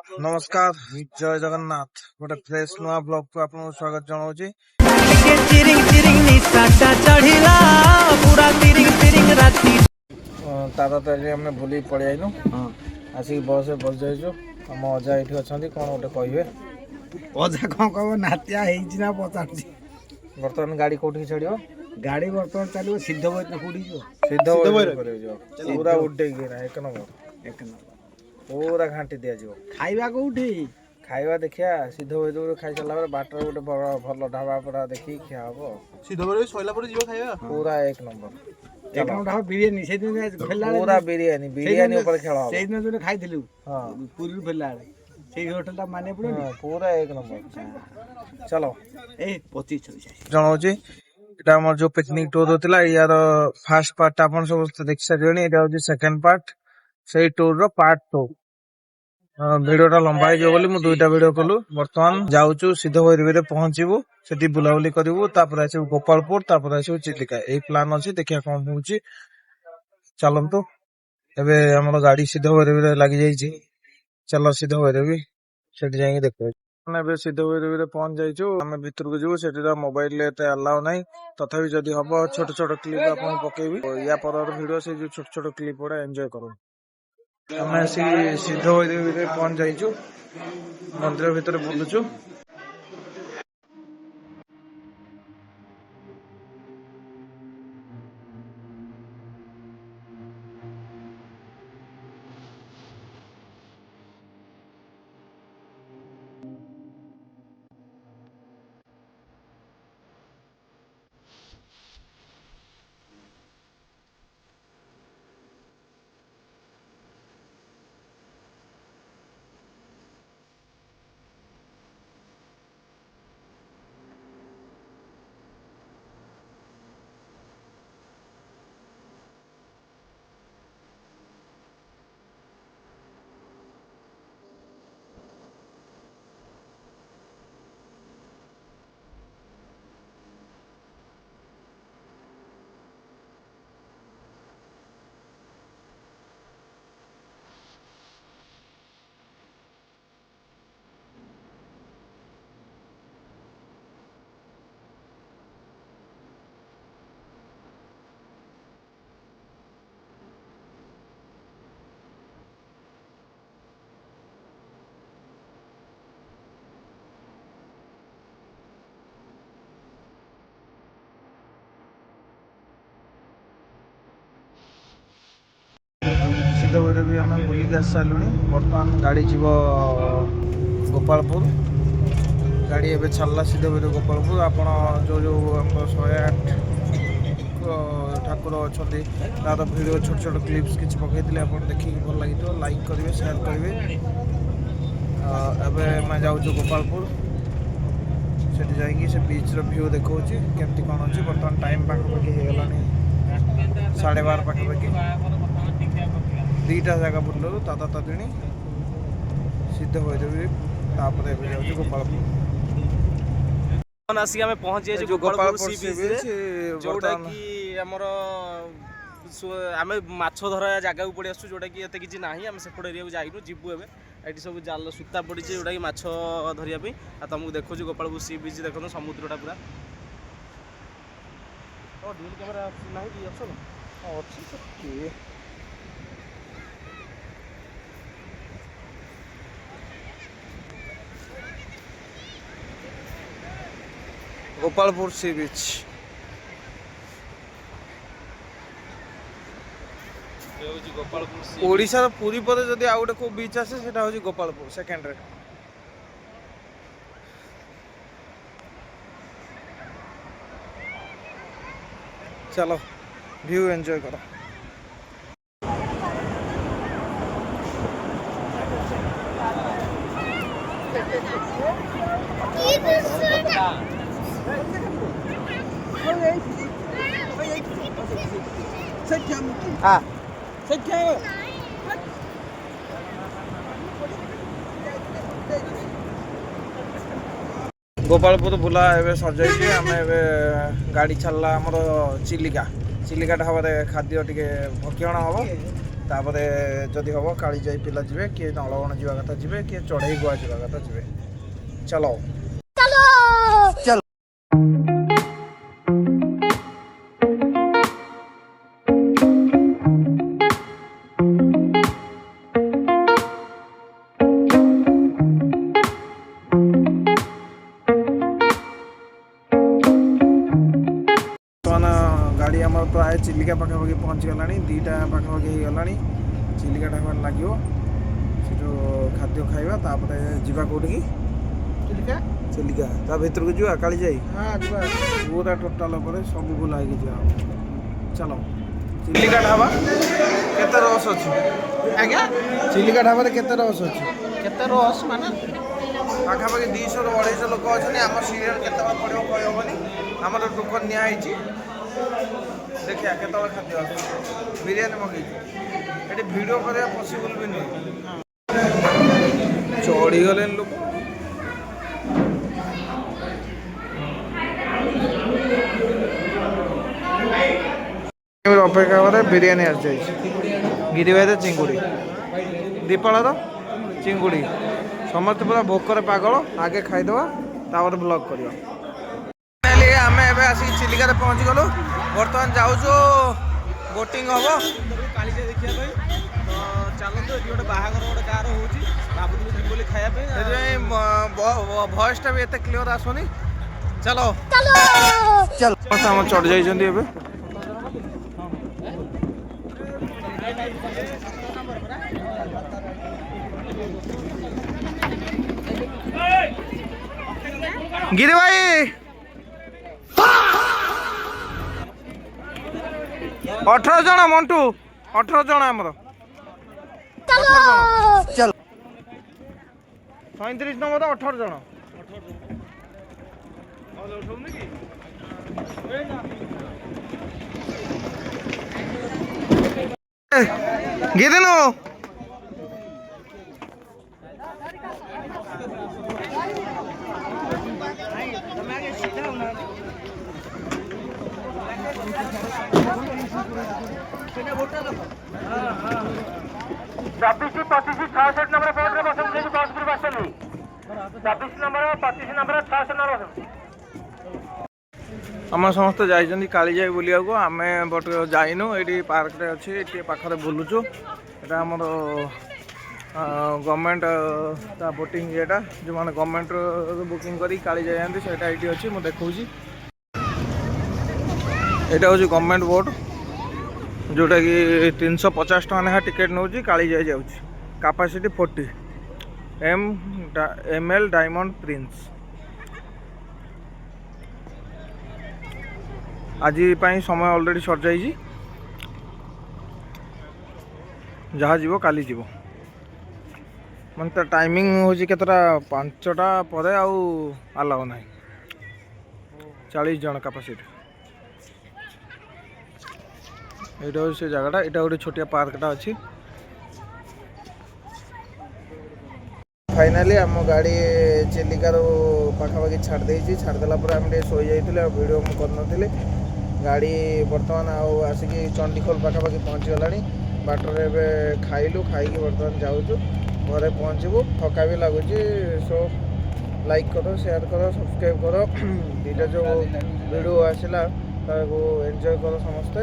नमस्कार जय जगन्नाथ गोटे फ्रेश नुआ ब्लॉग को आपको स्वागत जनाऊँ। दादा तो आम बुल पड़े आईनु आसिक बस बस जाइए आम अजा ये अच्छा कौन गोटे कहे अजा कौन कह नातिया ना पचार बर्तमान गाड़ी कौटी छाड़ गाड़ी बर्तमान चलो सिद्ध बैठ कौटी सिद्ध पूरा उठे एक नंबर एक नंबर पूरा घाटी दिज्व खाइबा कौटी खाइबा देखिया सिद्ध बैठ खाई सारा बाटर गोटे भल ढाबा पूरा देखिए खिया हम सिद्ध बैठ सैला खाइबा पूरा एक नंबर एक नंबर बिरियानी से दिन फेला पूरा बिरियानी बिरियानी ऊपर खेला से दिन जो खाइथिलु हां पूरी फेला से होटल ता माने पड़ो पूरा एक नंबर चलो ए 25 26 जनाऊँ এটা আমার যে পিকনিক ট্যুর হতিলা ইয়ার ফার্স্ট পার্ট আপন সমস্ত দেখি সারিবেনি এটা হচ্ছে সেকেন্ড পার্ট সেই ট্যুর র পার্ট 2 ভিডিওটা লম্বা হয়ে যাবে বলি মু দুইটা ভিডিও কলু বর্তমান যাউচু সিদ্ধ ভৈরবীরে পৌঁছিবু সেটি বুলাবুলি করিবু তারপরে আসিবু গোপালপুর তারপরে আসিবু চিলিকা এই প্ল্যান ଅଛି ଦେଖିଆ কোন होउची চলন্তু এবে আমার গাড়ি সিদ্ধ ভৈরবীরে লাগি যাইছি চলো সিদ্ধ ভৈরবী সেটি যাই দেখো ଏବେ ସିଦ୍ଧ ଭୈରବୀରେ ପହଞ୍ଚି ଯାଇଛୁ ଆମେ ଭିତରକୁ ଯିବୁ ସେଠି ତ ମୋବାଇଲରେ ଏତେ ଆଲାଉ ନାହିଁ ତଥାପି ଯଦି ହବ ଛୋଟ ଛୋଟ କ୍ଲିପ ଆପଣଙ୍କୁ ପକେଇବି ୟା ପରର ଭିଡିଓ ସେ ଯୋଉ ଛୋଟ ଛୋଟ କ୍ଲିପ ଗୁଡା ଏନ୍ଜୟ କରୁ ଆମେ ଆସିକି ସିଦ୍ଧ ଭୈରବୀରେ ପହଞ୍ଚି ଯାଇଛୁ ମନ୍ଦିର ଭିତରେ ବୁଲୁଛୁ सिद्ध भैरवी आम बुलिक आस सारू बर्तमान गाड़ी जीव गोपालपुर गाड़ी एवं छाड़ा सिद्ध भैरव गोपालपुर आपड़ जो जो 108 ठाकुर अच्छा तार भिडियो छोट छोट क्लिप्स किसी पकई आप देखिए भल लगे लाइक करेंगे सेयार करेंगे एवं मैं जाऊँ गोपालपुर से जाकि से बीच व्यू देखा केमती कौन अच्छी बर्तमान टाइम पाखापाखि होगा 12:30 पाखापाखि दीटा जगह बुलू ताता तादिणी सिद्ध भैरवी तापर गोपालपुर आसिक आम पहुँची गोपालपुर सी बीच जोटा कि आमर आम माछ धरा जगह पड़े आसू जोटा कि एत किसी ना आम सेपट एरिया जाइनु जीवु एवं सब जाल सूता पड़ी जोटा कि माछ धरिया तुमको देखो गोपालपुर सी बीच देखो समुद्रटा पूरा डीएल कैमेरा ना अच्छी गोपालपुर सी बीच ओडिशा पूरी पर जदि आउ गोटे को बीच आसे सेटा होची गोपालपुर सेकेंड रे चलो व्यू एंजॉय करो हाँ गोपालपुर बुला एवं सजाई आम गाड़ी छाड़ा आमर चिलिका चिलिका ढाबार खाद्य टे भक्षण हम तापर जदि हम काली जाई पिला जी किए नलवण जावा कथा जी किए चढ़ई गुआ जावा कथा जी चलो चलो गाड़ी आम प्राय चिलिका पाखापाखि पहुँची गला दीटा पाखापाखि हो गला चिलिका ढाबा लगे से खाद्य खाଇବା तापर जीवा कौटी चिलिका चिलिका ता भीतर को जीवा काली जाई हाँ जुआ पूरा टोटाल पर सब बुला जा चलो चिलिका ढाबा केते रस अच्छी आज्ञा चिलिका ढाबा केते रस अच्छी केते रस माने पाखापाखि 200 ରୁ 250 लोक अच्छे आम सीरियल केत पड़ो कहबनी आम टोकन निजी देखिए केत खाद्य बिरियानी मगेगी ये भिडियो करवा पसिबल भी नुह चढ़ीगले लोक अपेक्षा करे बिरियानी आस गिरी भाई चिंगुड़ी दीपाल चिंगुड़ी समस्त पूरा भोकर पागल आगे खाईदे तापर ब्लॉग कर आम ए चिलिका पहुँची गलु बर्तमान जाऊँ बोटिंग हम कालीजा देखिए तो चलते ये गोटे बाहागर गोटे गाँव हो भावुली खाया भॉइसटा भी एत क्लियर आसुनी चलो चलो आम चढ़ जाइए गिरी भाई 18 जन मंटू 18 जन आमर चल 37 नंबर 18 जन गिरिनु आम समस्त जाइछन्ति कालीजाई बुलिया को आम बट जाइनु ये पार्क रे अच्छी ये पाखे बुलुचु यहाँ आमर गवर्नमेंट बोटिंग येटा जो मैंने गवर्नमेंट बुकिंग करी कालीजाई जाती सेटा ये अच्छी मुझे देखा यहाँ हूँ गवर्नमेंट बोट जोटा कि 350 टका लेखा टिकेट नौ कालीजाई जाऊँ कैपेसिटी 40 ML डायमंड प्रिंस आज समय ऑलरेडी सर जाइए जहाँ जीव काली जीव मन तो टाइमिंग हूँ केतटा 5टा पर आलाउ ना 40 जन कैपेसिटी यहाँ हूँ से जगटा यहाँ गोटे छोटिया पार्कटा अच्छी फाइनाली आम गाड़ी चिलिकार पाखापाखि छाड़ी छाड़देला आम शोई जाइए वीडियो मुझे कर गाड़ी बर्तमान आसिक चंडीखोल पाखापाखि पहुँची गला बाटर एवं खाइलु खाई बर्तमान जाऊँ घरे पहुँचबू थका भी लगुच सो लाइक करो शेयर करो सब्सक्राइब करो दीटा जो वीडियो आसला एंजॉय करो समस्ते।